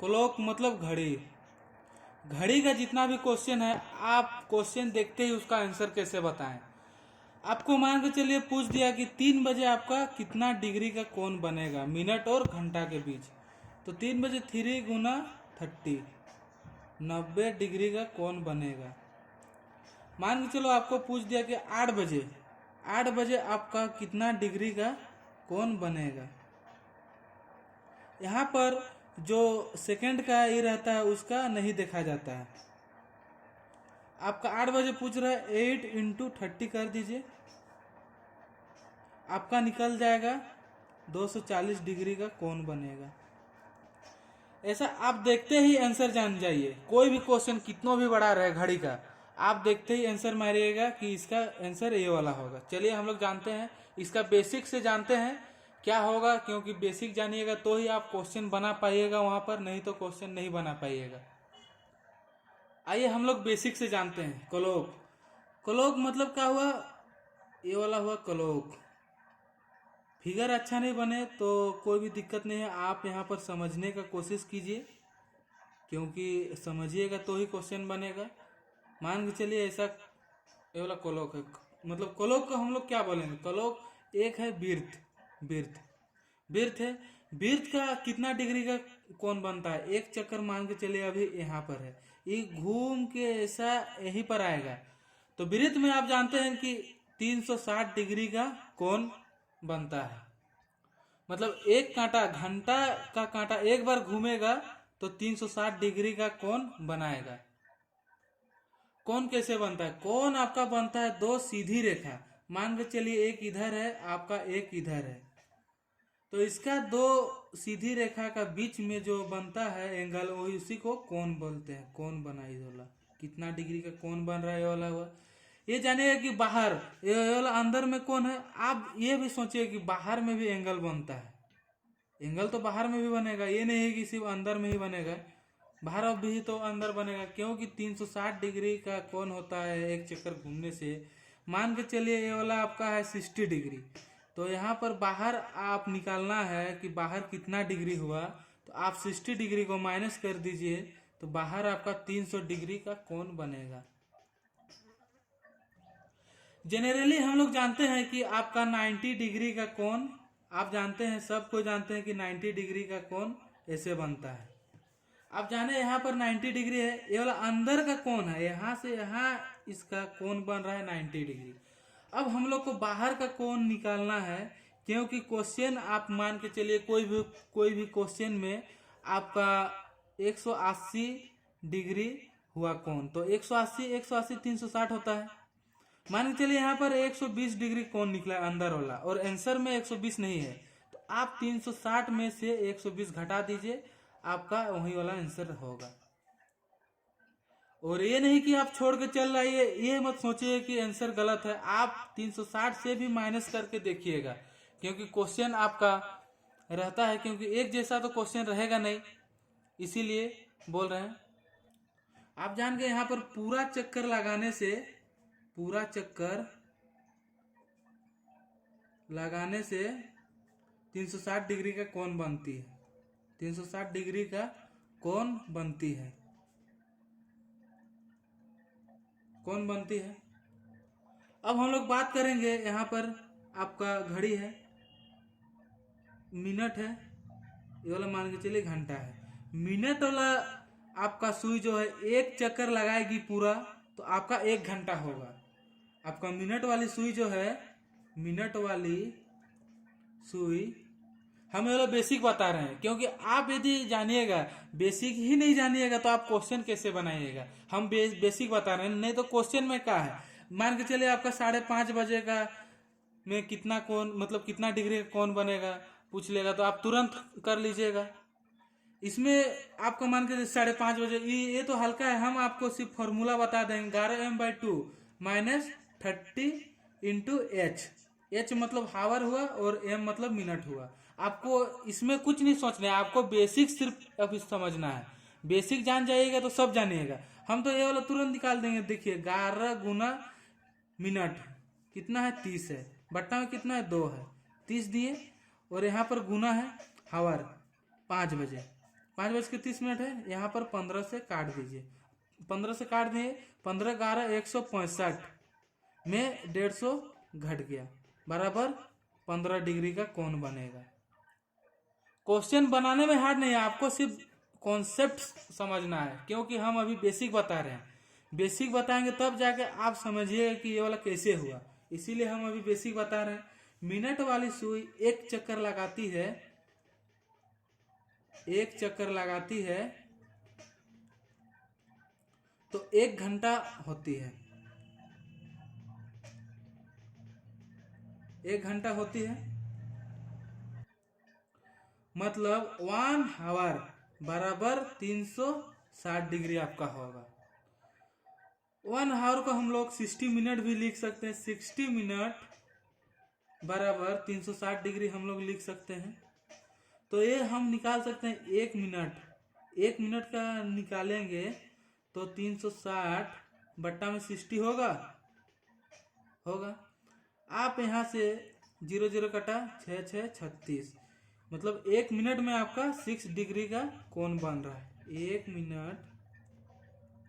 Clock मतलब घड़ी। घड़ी का जितना भी क्वेश्चन है आप क्वेश्चन देखते ही उसका आंसर कैसे बताएं। आपको मान के चलिए पूछ दिया कि 3 बजे आपका कितना डिग्री का कोण बनेगा मिनट और घंटा के बीच। तो 3 बजे 3 × 30 90 डिग्री का कोण बनेगा। मान के चलो आपको पूछ दिया कि 8 बजे आपका कितना डिग्री का कोण बनेगा। यहाँ पर जो सेकंड का ये रहता है उसका नहीं देखा जाता है। आपका 8 बजे पूछ रहा है 8 × 30 कर दीजिए, आपका निकल जाएगा 240 डिग्री का कोण बनेगा। ऐसा आप देखते ही आंसर जान जाइए। कोई भी क्वेश्चन कितना भी बड़ा रहे घड़ी का, आप देखते ही आंसर मारिएगा कि इसका आंसर ये वाला होगा। चलिए हम लोग जानते हैं, इसका बेसिक से जानते हैं क्या होगा, क्योंकि बेसिक जानिएगा तो ही आप क्वेश्चन बना पाइएगा वहां पर, नहीं तो क्वेश्चन नहीं बना पाइएगा। आइए हम लोग बेसिक से जानते हैं। क्लॉक, क्लॉक मतलब क्या हुआ, ये वाला हुआ क्लॉक। फिगर अच्छा नहीं बने तो कोई भी दिक्कत नहीं है, आप यहाँ पर समझने का कोशिश कीजिए, क्योंकि समझिएगा तो ही क्वेश्चन बनेगा। मान के चलिए ऐसा ये वाला क्लॉक है, मतलब क्लॉक को हम लोग क्या बोलेंगे, क्लॉक एक है बिर्थ, बिर्थ है। बिर्थ का कितना डिग्री का कोण बनता है, एक चक्कर मान के चलिए अभी यहाँ पर है, ये घूम के ऐसा यहीं पर आएगा। तो बिर्थ में आप जानते हैं कि 360 डिग्री का कोण बनता है। मतलब एक कांटा, घंटा का कांटा एक बार घूमेगा तो 360 डिग्री का कोण बनाएगा। कोण कैसे बनता है, कोण आपका बनता है दो सीधी रेखा। मान के चलिए एक इधर है आपका, एक इधर है, तो इसका दो सीधी रेखा का बीच में जो बनता है एंगल, वही उसी को कोण बोलते हैं। कोण बना ये वाला, कितना डिग्री का कोण बन रहा है ये वाला हुआ। ये जानिएगा कि बाहर ये वाला अंदर में कौन है, आप ये भी सोचिए कि बाहर में भी एंगल बनता है। एंगल तो बाहर में भी बनेगा, ये नहीं है कि सिर्फ अंदर में ही बनेगा, बाहर भी तो अंदर बनेगा, क्योंकि 360 डिग्री का कोण होता है एक चक्कर घूमने से। मान के चलिए ये वाला आपका है 60 डिग्री, तो यहाँ पर बाहर आप निकालना है कि बाहर कितना डिग्री हुआ, तो आप 60 डिग्री को माइनस कर दीजिए, तो बाहर आपका 300 डिग्री का कोण बनेगा। जनरली हम लोग जानते हैं कि आपका 90 डिग्री का कोण, आप जानते हैं, सबको जानते हैं कि 90 डिग्री का कोण ऐसे बनता है। आप जाने यहाँ पर 90 डिग्री है, ये वाला अंदर का कोण है, यहाँ से यहाँ इसका कोण बन रहा है 90 डिग्री। अब हम लोग को बाहर का कोण निकालना है, क्योंकि क्वेश्चन आप मान के चलिए कोई भी क्वेश्चन में आपका 180 डिग्री हुआ कोण, तो 180 360 होता है। मान के चलिए यहाँ पर 120 डिग्री कोण निकला अंदर वाला, और आंसर में 120 नहीं है, तो आप 360 में से 120 घटा दीजिए, आपका वही वाला आंसर होगा। और ये नहीं कि आप छोड़ के चल रही है, ये मत सोचिए कि आंसर गलत है, आप 360 से भी माइनस करके देखिएगा, क्योंकि क्वेश्चन आपका रहता है, क्योंकि एक जैसा तो क्वेश्चन रहेगा नहीं, इसीलिए बोल रहे हैं। आप जान गए यहाँ पर पूरा चक्कर लगाने से 360 डिग्री का कोण बनती है, 360 डिग्री का कोण बनती है, कौन बनती है। अब हम लोग बात करेंगे, यहाँ पर आपका घड़ी है, मिनट है, ये वाला मान के चलिए घंटा है। मिनट वाला आपका सुई जो है एक चक्कर लगाएगी पूरा, तो आपका 1 घंटा होगा। आपका मिनट वाली सुई जो है, मिनट वाली सुई, हम ये लोग बेसिक बता रहे हैं, क्योंकि आप यदि जानिएगा, बेसिक ही नहीं जानिएगा तो आप क्वेश्चन कैसे बनाइएगा। हम बेसिक बता रहे हैं, नहीं तो क्वेश्चन में क्या है, मान के चलिए आपका 5:30 बजे का में कितना कोण, मतलब कितना डिग्री का कोण बनेगा पूछ लेगा, तो आप तुरंत कर लीजिएगा। इसमें आपको मान के 5:30 बजे, ये तो हल्का है, हम आपको सिर्फ फॉर्मूला बता देंगे, 11m/2 माइनस 30 इंटू एच मतलब हावर हुआ, और एम मतलब मिनट हुआ। आपको इसमें कुछ नहीं सोचना है, आपको बेसिक सिर्फ अभी समझना है। बेसिक जान जाइएगा तो सब जानिएगा। हम तो ये वाला तुरंत निकाल देंगे। देखिए 11 गुना मिनट कितना है, 30 है, बट्टा में कितना है, 2 है, 30 दिए, और यहाँ पर गुना है हावर 5 बजे, 5:30 है, यहाँ पर 15 से काट दीजिए, 15 से काट दिए, 15 11 165 में 150 घट गया, बराबर 15 डिग्री का कोण बनेगा। क्वेश्चन बनाने में हार्ड नहीं है, आपको सिर्फ कॉन्सेप्ट समझना है, क्योंकि हम अभी बेसिक बता रहे हैं। बेसिक बताएंगे तब जाके आप समझिएगा कि ये वाला कैसे हुआ, इसीलिए हम अभी बेसिक बता रहे हैं। मिनट वाली सुई एक चक्कर लगाती है, एक चक्कर लगाती है तो 1 घंटा होती है, 1 घंटा होती है, मतलब 1 आवर बराबर 360 डिग्री आपका होगा। 1 आवर को हम लोग 60 मिनट भी लिख सकते हैं, 60 मिनट बराबर 360 डिग्री हम लोग लिख सकते हैं। तो ये हम निकाल सकते हैं 1 मिनट, 1 मिनट का निकालेंगे तो 360 बट्टा में 60 होगा, आप यहाँ से 0 0 कटा 6 6 36, मतलब 1 मिनट में आपका 6 डिग्री का कोण बन रहा है। 1 मिनट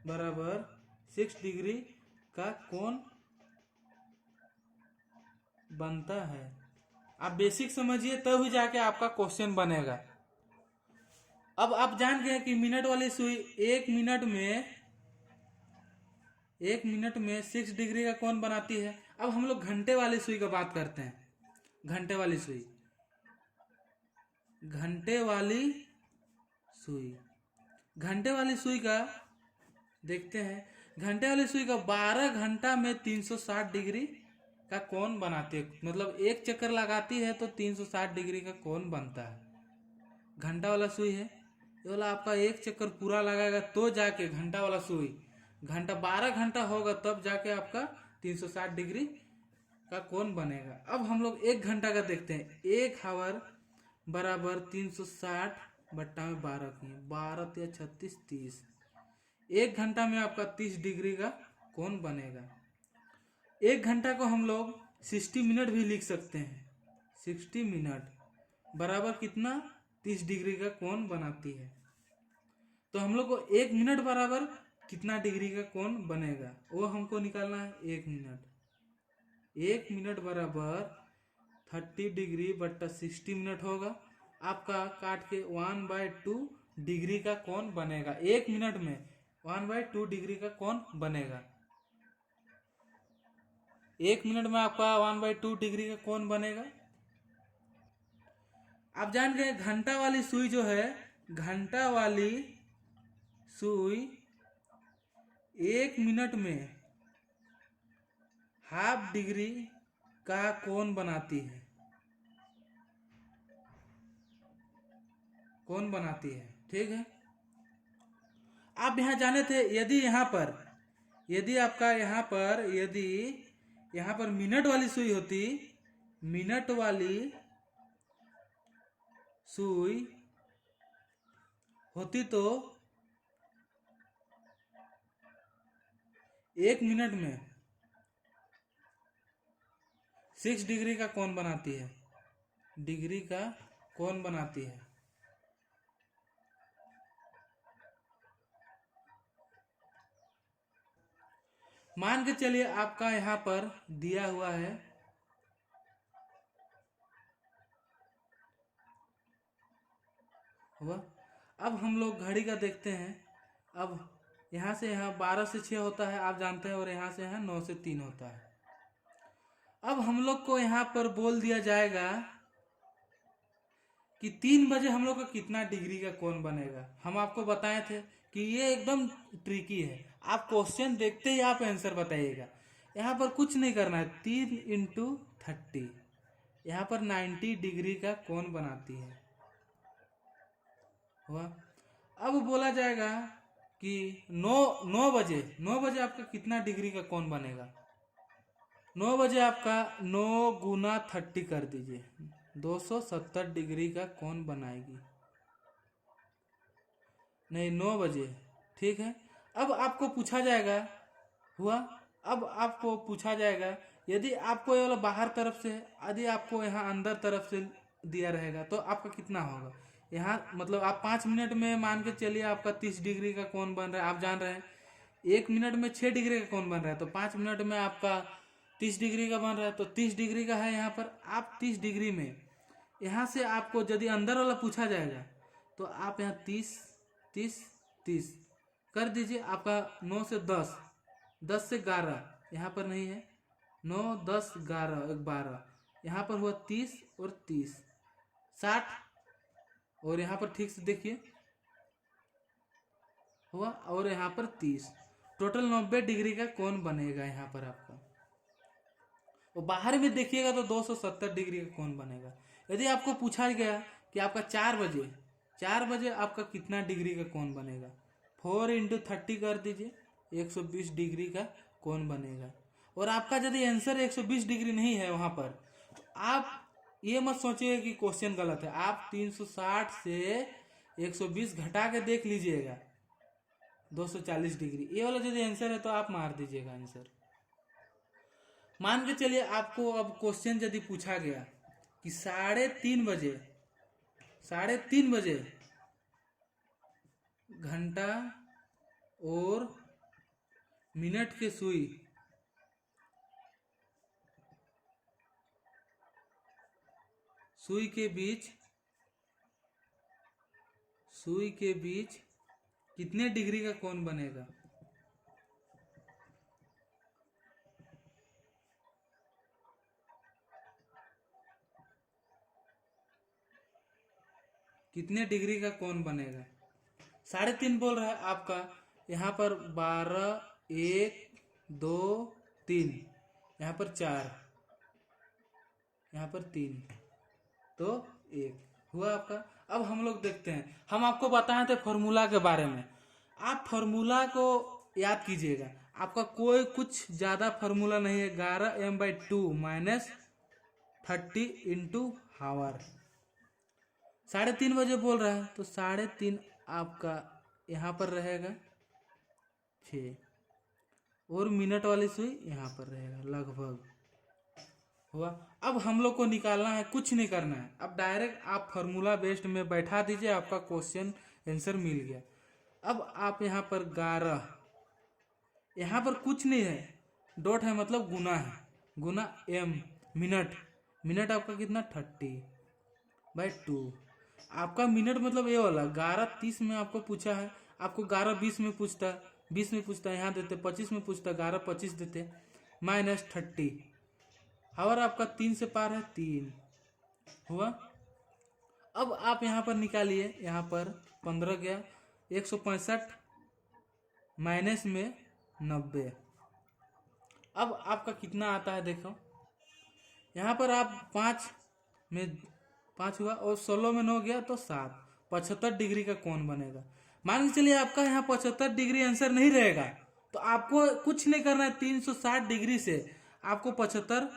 बराबर 6 डिग्री का कोण बनता है। आप बेसिक समझिए तब ही जाके आपका क्वेश्चन बनेगा। अब आप जान गए कि मिनट वाली सुई 1 मिनट में 6 डिग्री का कोण बनाती है। अब हम लोग घंटे वाली सुई का बात करते हैं। घंटे वाली सुई, घंटे वाली सुई का देखते हैं। घंटे वाली सुई का 12 घंटा में 360 डिग्री का कोण बनाती है, मतलब एक चक्कर लगाती है तो 360 डिग्री का कोण बनता है। घंटा वाला सुई है, ये वाला आपका एक चक्कर पूरा लगाएगा तो जाके घंटा वाला सुई, घंटा 12 घंटा होगा तब जाके आपका 360 डिग्री का कोण बनेगा। अब हम लोग 1 घंटा का देखते हैं। 1 आवर बराबर 360 बट्टा में 12 किए, 12 या 36 30, 1 घंटा में आपका 30 डिग्री का कोण बनेगा। 1 घंटा को हम लोग 60 मिनट भी लिख सकते हैं। 60 मिनट बराबर कितना, 30 डिग्री का कोण बनाती है। तो हम लोग को 1 मिनट बराबर कितना डिग्री का कोण बनेगा वो हमको निकालना है। 1 मिनट बराबर 30 डिग्री बट्टा 60 मिनट होगा, आपका काट के 1/2 डिग्री का कोण बनेगा। 1 मिनट में 1/2 डिग्री का कोण बनेगा। 1 मिनट में आपका 1/2 डिग्री का कोण बनेगा। आप जान गए घंटा वाली सुई जो है, घंटा वाली सुई 1 मिनट में ½ डिग्री का कोण बनाती है, ठीक है। आप यहां जाने थे, यदि आपका यहाँ पर मिनट वाली सुई होती, मिनट वाली सुई होती तो 1 मिनट में 6 डिग्री का कोण बनाती है, मान के चलिए आपका यहाँ पर दिया हुआ है अब हम लोग घड़ी का देखते हैं। अब यहाँ से यहाँ 12 से 6 होता है, आप जानते हैं, और यहाँ से यहाँ 9 से 3 होता है। अब हम लोग को यहाँ पर बोल दिया जाएगा कि 3 बजे हम लोग का कितना डिग्री का कोण बनेगा। हम आपको बताए थे कि ये एकदम ट्रिकी है, आप क्वेश्चन देखते ही आप आंसर बताइएगा। यहाँ पर कुछ नहीं करना है, 3 × 30 यहाँ पर 90 डिग्री का कोण बनाती है। अब बोला जाएगा कि 9 बजे आपका कितना डिग्री का कोण बनेगा। 9 बजे आपका 9 × 30 कर दीजिए, 270 डिग्री का कोण बनाएगी। नहीं, 9 बजे, ठीक है। अब आपको पूछा जाएगा यदि आपको ये वाला बाहर तरफ से, यदि आपको यहाँ अंदर तरफ से दिया रहेगा तो आपका कितना होगा। यहाँ मतलब आप 5 मिनट में मान के चलिए आपका 30 डिग्री का कोण बन रहा है। आप जान रहे हैं 1 मिनट में 6 डिग्री का कोण बन रहा है, तो 5 मिनट में आपका 30 डिग्री का बन रहा है, तो 30 डिग्री का है यहाँ पर। आप 30 डिग्री में यहाँ से आपको यदि अंदर वाला पूछा जाएगा तो आप यहाँ 30 30 30 कर दीजिए। आपका 9 से 10, 10 से 11, यहाँ पर नहीं है, 9 10 11 12, यहाँ पर हुआ 30 और 30 60, और यहाँ पर ठीक से देखिए हुआ, और यहाँ पर 30, टोटल 90 डिग्री का कोण बनेगा यहाँ पर आपका। और बाहर में देखिएगा तो 270 डिग्री का कोण बनेगा। यदि आपको पूछा गया कि आपका 4 बजे आपका कितना डिग्री का कोण बनेगा, 4 इंटू 30 कर दीजिए, 120 डिग्री का कोण बनेगा। और आपका यदि आंसर 120 डिग्री नहीं है वहां पर, तो आप ये मत सोचिएगा कि क्वेश्चन गलत है। आप 360 से 120 घटा के देख लीजिएगा, 240 डिग्री ये वाला यदि आंसर है तो आप मार दीजिएगा आंसर। मान के चलिए आपको अब क्वेश्चन यदि पूछा गया कि 3:30 बजे घंटा और मिनट के सुई के बीच कितने डिग्री का कोण बनेगा। कितने डिग्री का कोण बनेगा। 3.5 बोल रहा है आपका, यहाँ पर 12 1 2 3, यहाँ पर 4, यहाँ पर 3, तो 1 हुआ आपका। अब हम लोग देखते हैं, हम आपको बताए थे फॉर्मूला के बारे में। आप फॉर्मूला को याद कीजिएगा, आपका कोई कुछ ज्यादा फॉर्मूला नहीं है। 11m/2 माइनस 30 इंटू हावर। 3:30 बजे बोल रहा है तो 3.5 आपका यहाँ पर रहेगा 6, और मिनट वाली सुई यहाँ पर रहेगा लगभग हुआ। अब हम लोग को निकालना है, कुछ नहीं करना है। अब डायरेक्ट आप फार्मूला बेस्ड में बैठा दीजिए, आपका क्वेश्चन आंसर मिल गया। अब आप यहाँ पर 11, यहाँ पर कुछ नहीं है, डॉट है मतलब गुना है, गुना m मिनट आपका कितना 30/2। आपका मिनट मतलब ये वाला 11:30 में आपको पूछा है, आपको 11:20 में पूछता, 20 में पूछता, यहाँ देते 25 में पूछता, 11:25 देते, माइनस 30। हावर आपका 3 से पार है, 3 हुआ। अब आप यहाँ पर निकालिए, यहाँ पर 15 गया, 165 माइनस में 90। अब आपका कितना आता है देखो, यहाँ पर आप 5 में 5 हुआ, और 16 में 9 गया तो 7, 75 डिग्री का कोण बनेगा। मान के चलिए आपका यहाँ 75 डिग्री आंसर नहीं रहेगा, तो आपको कुछ नहीं करना है, 360 डिग्री से आपको 75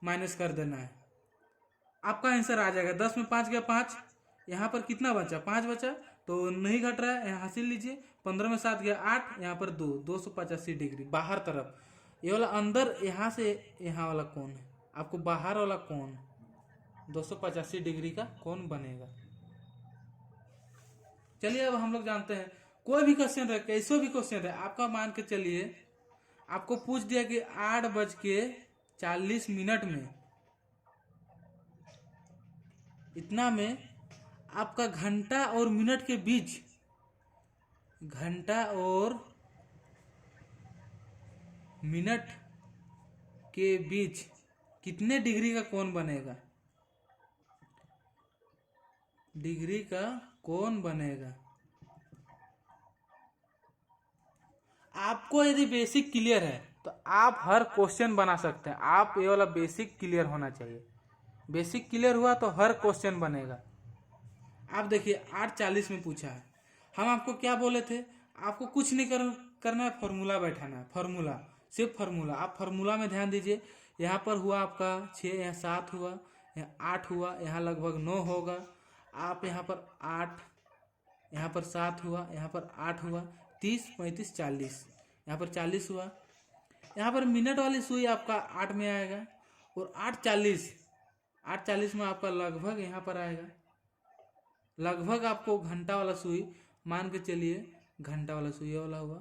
माइनस कर देना है, आपका आंसर आ जाएगा। 10 में 5 गया 5, यहाँ पर कितना बचा 5 बचा, तो नहीं घट रहा है, यहाँ हासिल लीजिए। 15 में 7 गया 8, यहाँ पर 2, 285 डिग्री बाहर तरफ। ये वाला अंदर, यहाँ से यहाँ वाला कोण है, आपको बाहर वाला कोण 285 डिग्री का कोण बनेगा। चलिए अब हम लोग जानते हैं, कोई भी क्वेश्चन रहे, कैसे भी क्वेश्चन रहे, आपका मान के चलिए आपको पूछ दिया कि 8:40 में इतना में आपका घंटा और मिनट के बीच, घंटा और मिनट के बीच कितने डिग्री का कोण बनेगा, डिग्री का कोण बनेगा। आपको यदि बेसिक क्लियर है तो आप हर क्वेश्चन बना सकते हैं। आप ये वाला बेसिक क्लियर होना चाहिए, बेसिक क्लियर हुआ तो हर क्वेश्चन बनेगा। आप देखिए 8:40 में पूछा है, हम आपको क्या बोले थे, आपको कुछ नहीं करना है, फॉर्मूला बैठाना है, फॉर्मूला, सिर्फ फॉर्मूला। आप फॉर्मूला में ध्यान दीजिए, यहाँ पर हुआ आपका 6, यहाँ 7 हुआ, यहाँ 8 हुआ, यहाँ लगभग 9 होगा। आप यहाँ पर 8, यहाँ पर 7 हुआ, यहाँ पर 8 हुआ, 30 35 40, यहाँ पर 40 हुआ। यहाँ पर मिनट वाली सुई आपका 8 में आएगा, और 8:40 में आपका लगभग यहाँ पर आएगा लगभग आपको घंटा वाला सुई मान के चलिए, घंटा वाला सुई ये वाला हुआ,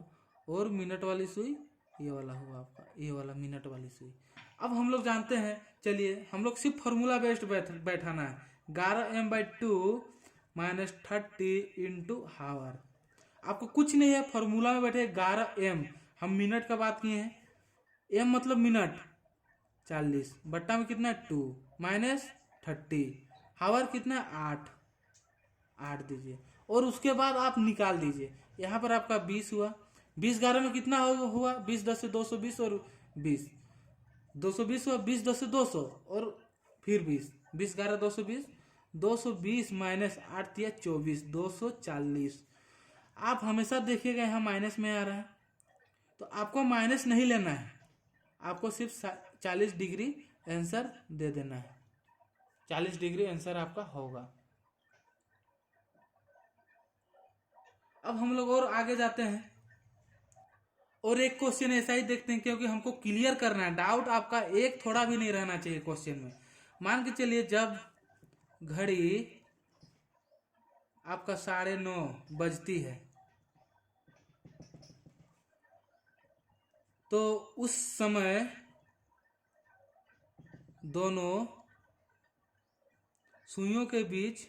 और मिनट वाली सुई ये वाला हुआ आपका, ये वाला मिनट वाली सुई। अब हम लोग जानते हैं, चलिए हम लोग सिर्फ फॉर्मूला बेस्ड बैठाना है। 11m/2 - 30 इंटू हावर। आपको कुछ नहीं है, फॉर्मूला में बैठे 11m, हम मिनट का बात किए हैं, m मतलब मिनट 40, बट्टा में कितना 2 माइनस 30, हावर कितना 8 दीजिए, और उसके बाद आप निकाल दीजिए। यहाँ पर आपका 20 हुआ, 20 11 में कितना हुआ 20 10 से 220, और 20 220 हुआ, 20 10 से 200, और फिर 20 20 11 220, 220 माइनस 8 दिया 24, 240। आप हमेशा देखिएगा यहाँ माइनस में आ रहा है, तो आपको माइनस नहीं लेना है, आपको सिर्फ 40 डिग्री आंसर दे देना है। 40 डिग्री आंसर आपका होगा। अब हम लोग और आगे जाते हैं, और एक क्वेश्चन ऐसा ही देखते हैं, क्योंकि हमको क्लियर करना है, डाउट आपका एक थोड़ा भी नहीं रहना चाहिए क्वेश्चन में। मान के चलिए जब घड़ी आपका 9:30 बजती है, तो उस समय दोनों सुइयों के बीच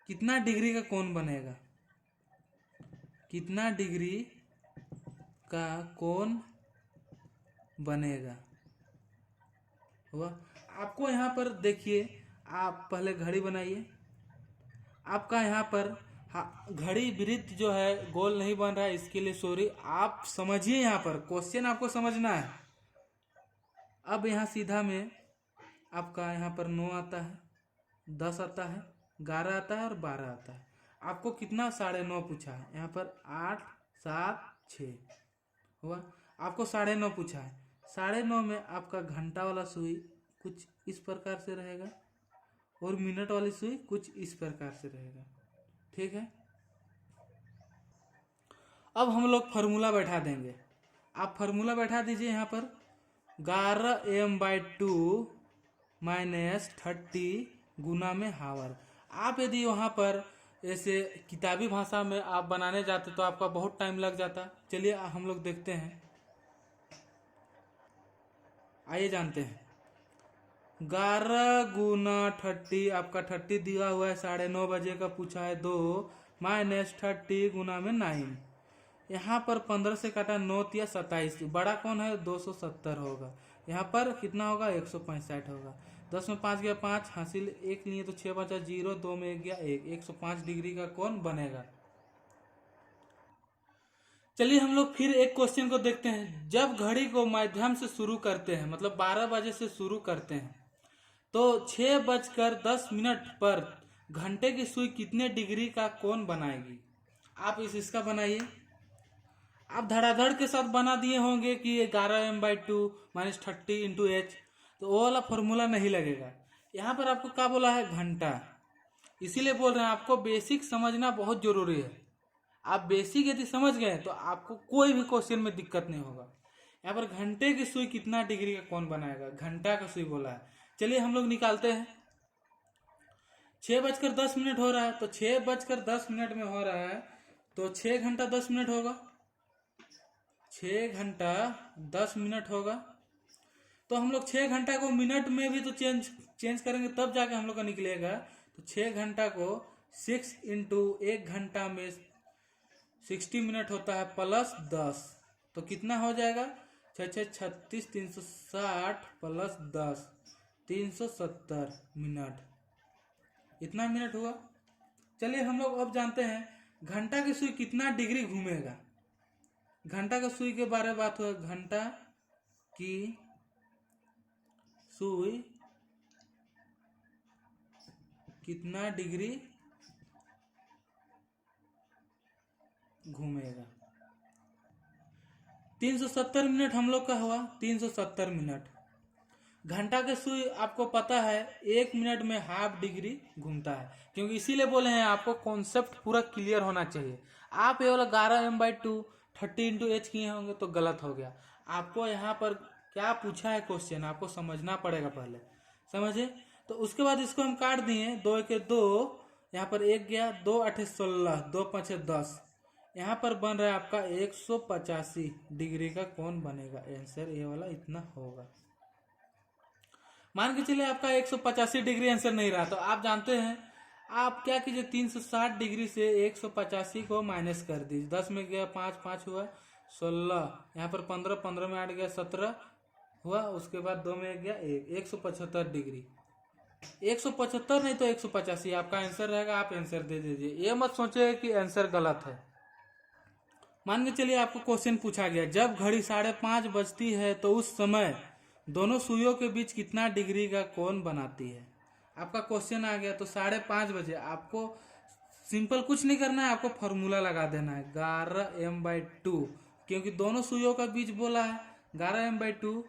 कितना डिग्री का कोण बनेगा? कितना डिग्री का कोण बनेगा हुआ? आपको यहाँ पर देखिए, आप पहले घड़ी बनाइए। आपका यहाँ पर घड़ी वृत्त जो है गोल नहीं बन रहा है, इसके लिए सॉरी। आप समझिए, यहाँ पर क्वेश्चन आपको समझना है। अब यहाँ सीधा में आपका यहाँ पर 9 आता है, 10 आता है, 11 आता है और 12 आता है। आपको कितना 9:30 पूछा है, यहाँ पर 8 7 6 हुआ। आपको 9:30 पूछा है, 9:30 में आपका घंटा वाला सुई कुछ इस प्रकार से रहेगा, और मिनट वाली सुई कुछ इस प्रकार से रहेगा, ठीक है। अब हम लोग फार्मूला बैठा देंगे। आप फार्मूला बैठा दीजिए यहाँ पर 11m/2 - 30 गुना में हावर। आप यदि वहाँ पर ऐसे किताबी भाषा में आप बनाने जाते तो आपका बहुत टाइम लग जाता। चलिए हम लोग देखते हैं, आइए जानते हैं। 11 गुना 30, आपका 30 दिया हुआ है, 9:30 बजे का पूछा है, 2 माइनस 30 गुना में 9। यहाँ पर 15 से काटा 9 या 27, बड़ा कौन है 270 होगा। यहाँ पर कितना होगा 165 होगा। 10 में 5 गया 5, हासिल 1 लिए तो 6 बचा 0, 2 में 1 गया 1, 105 डिग्री का कोण बनेगा। चलिए हम लोग फिर एक क्वेश्चन को देखते हैं। जब घड़ी को माध्यम से शुरू करते हैं, मतलब 12 बजे से शुरू करते हैं, तो 6:10 पर घंटे की सुई कितने डिग्री का कोण बनाएगी? आप इसका बनाइए। आप धड़ाधड़ के साथ बना दिए होंगे कि 11m/2 - 30 इंटू h, तो वो वाला फॉर्मूला नहीं लगेगा। यहाँ पर आपको क्या बोला है घंटा, इसीलिए बोल रहे हैं आपको बेसिक समझना बहुत जरूरी है। आप बेसिक यदि समझ गए तो आपको कोई भी क्वेश्चन में दिक्कत नहीं होगा। यहाँ पर घंटे की सुई कितना डिग्री का कोण बनाएगा, घंटा का सुई बोला है। चलिए हम लोग निकालते हैं। 6:10 हो रहा है, तो 6:10 में हो रहा है, तो 6 घंटा 10 मिनट होगा, 6 घंटा 10 मिनट होगा। तो हम लोग 6 घंटा को मिनट में भी तो चेंज करेंगे, तब जाके हम लोग का निकलेगा। तो 6 घंटा को 6 इंटू 1 घंटा में 60 मिनट होता है, प्लस 10, तो कितना हो जाएगा 6 6 36, 360 प्लस 10 370 मिनट, इतना मिनट हुआ। चलिए हम लोग अब जानते हैं घंटा की सुई कितना डिग्री घूमेगा। घंटा का सुई के बारे में बात हुआ, घंटा की सुई कितना डिग्री घूमेगा। 370 मिनट हम लोग का हुआ, 370 मिनट। घंटा के सुई आपको पता है 1 मिनट में ½ डिग्री घूमता है, क्योंकि इसीलिए बोले हैं आपको कॉन्सेप्ट पूरा क्लियर होना चाहिए। आप ये वाला 11m/2 30 इंटू h किए होंगे तो गलत हो गया। आपको यहाँ पर क्या पूछा है क्वेश्चन, आपको समझना पड़ेगा पहले, समझे। तो उसके बाद इसको हम काट दिए, 2 के 2, यहाँ पर 1 गया, 2 8 16, 2 5 10, यहाँ पर बन रहा है आपका 185 डिग्री का कोण बनेगा। आंसर ये वाला इतना होगा। मान के चलिए आपका 185 डिग्री आंसर नहीं रहा, तो आप जानते हैं आप क्या कीजिए, 360 डिग्री से 185 को माइनस कर दीजिए। 10 में गया 5, 5 हुआ 16, यहाँ पर 15, 15 में 8 गया 17 हुआ, उसके बाद 2 में गया 1, 175 डिग्री। 175 नहीं तो 185 आपका आंसर रहेगा। आप आंसर दे दीजिए, ये मत सोचे कि आंसर गलत है। मान के चलिए आपको क्वेश्चन पूछा गया, जब घड़ी 5:30 बजती है तो उस समय दोनों सुइयों के बीच कितना डिग्री का कोण बनाती है। आपका क्वेश्चन आ गया, तो 5:30 बजे आपको सिंपल कुछ नहीं करना है, आपको फॉर्मूला लगा देना है 11m/2, क्योंकि दोनों सुइयों का बीच बोला है। 11m/2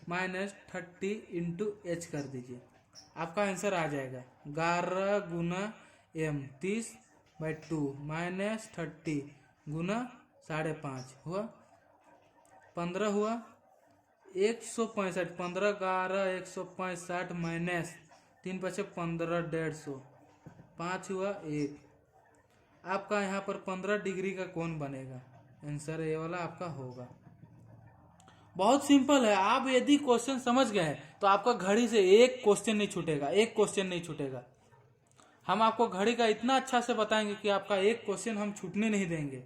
माइनस 30 इंटू h कर दीजिए, आपका आंसर आ जाएगा 11 गुना m 30/2 माइनस 30 गुना 5.5 हुआ 15 हुआ 165, 15 11 165 माइनस 3 5 15 150, 5 हुआ 1, आपका यहाँ पर 15 डिग्री का कोण बनेगा। आंसर ये वाला आपका होगा। बहुत सिंपल है। आप यदि क्वेश्चन समझ गए तो आपका घड़ी से एक क्वेश्चन नहीं छूटेगा, एक क्वेश्चन नहीं छूटेगा। हम आपको घड़ी का इतना अच्छा से बताएंगे कि आपका एक क्वेश्चन हम छूटने नहीं देंगे।